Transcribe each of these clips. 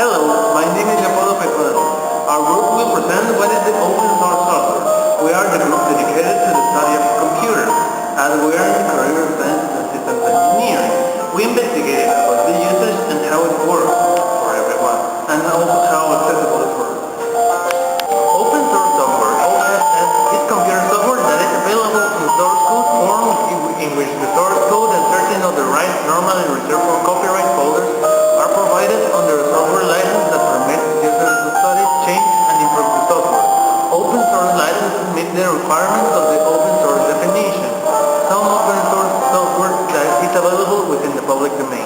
Hello, my name is Apollo Pepper. Our group will present what is the open source software. We are the group dedicated to the study of computers, as we are in the career of science and systems engineering. We investigated about the usage and how it works for everyone, and also how accessible it works. Open source software, OSS, is computer software that is available in source code form in which the source code and certain other rights normally reserved for copyright holders are provided under a software license that permits users to study, change, and improve the software. Open source licenses meet the requirements of the open source definition. Some open source software that is available within the public domain.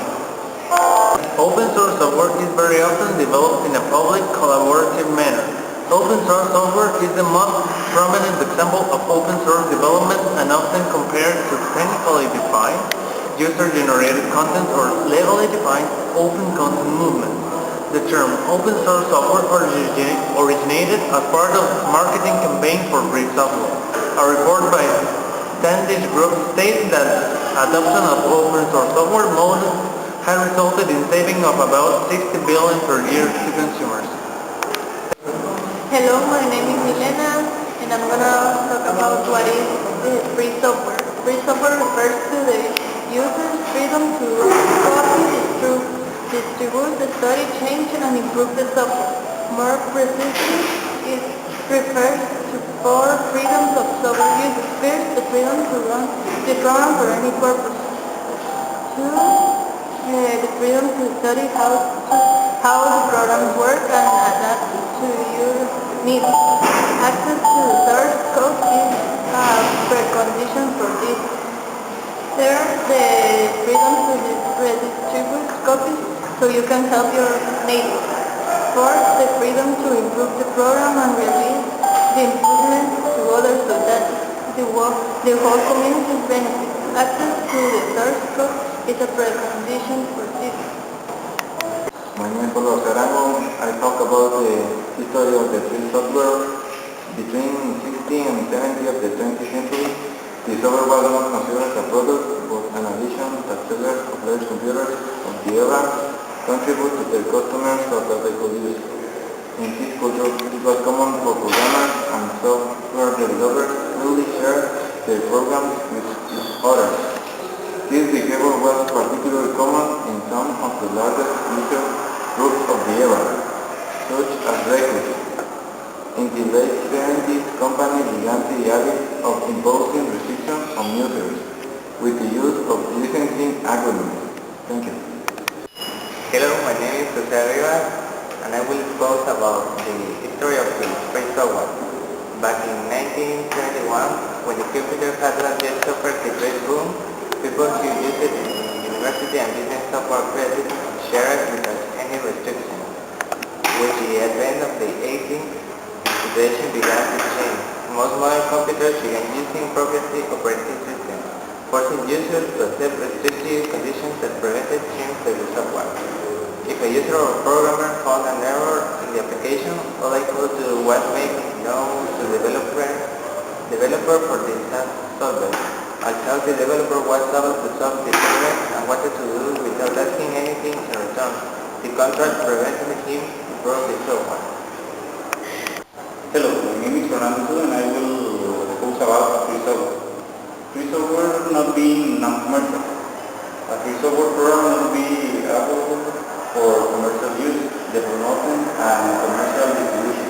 Open source software is very often developed in a public, collaborative manner. Open source software is the most prominent example of open source development and often compared to technically defined, user-generated content or legally defined open content movement. The term open source software originated as part of a marketing campaign for free software. A report by Standish Group states that adoption of open source software models has resulted in saving of about 60 billion per year to consumers. Hello, my name is Milena, and I'm gonna talk about what is free software. Free software refers to the user's freedom to copy, distribute, study, change, and improve the software. More precisely, it refers to four freedoms of software users. First, the freedom to run the program for any purpose. Two, the freedom to study how the programs work and adapt to your needs. Access to the source code is a precondition for this. Third, the freedom to redistribute copies so you can help your neighbors. Fourth, the freedom to improve the program and release the improvements to others so that the whole community benefits. Access to the source code is a precondition for this. My name is Pablo Sarango. I talk about the history of the free software. Between 60 and 70 of the 20th century, the software was not considered a product, but an addition that sellers of large computers of the era contribute to their customers so that they could use. In this culture, it was common for programmers and software developers freely share their programs with others. This behavior was particularly common in some of the largest user groups of the era, such as bakeries. In the late 70s, companies began the habit of imposing restrictions on users with the use of licensing agreements. Thank you. Hello, my name is Jose Rivas, and I will discuss about the history of the free software. Back in 1971, when the computer had just suffered the great boom, people who used it in university and business software credits shared without any restriction. With the advent of the 18th, the situation began to change. Most modern computers began using proprietary operating systems, forcing users to accept restrictive conditions that prevented change to the software. If a user or programmer found an error in the application, all they could do was make it known to the developer for the software. Although the developer was able to solve the problem and wanted to do without asking anything in return, the contract prevented him to improve the software. Hello, my name is Fernando and I will talk about free software. Free software not being non-commercial. A free software program not be available for commercial use, development and commercial distribution.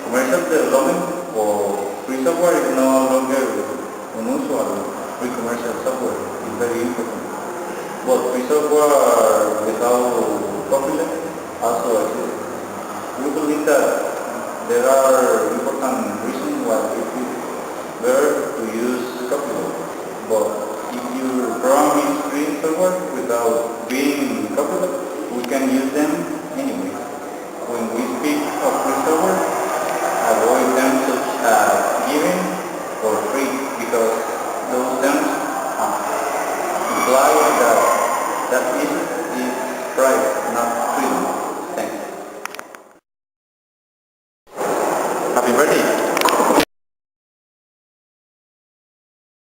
Commercial development for free software is no longer unusual. Free commercial software is very important. But free software without copyright also exists. We believe that there are important reasons why it is better to use copyright. But if your program is free software without being copyright, we can use them anyway. When we speak of free software, avoid terms such as given or free because those terms imply that it is price, not freedom. Thanks. Happy birthday!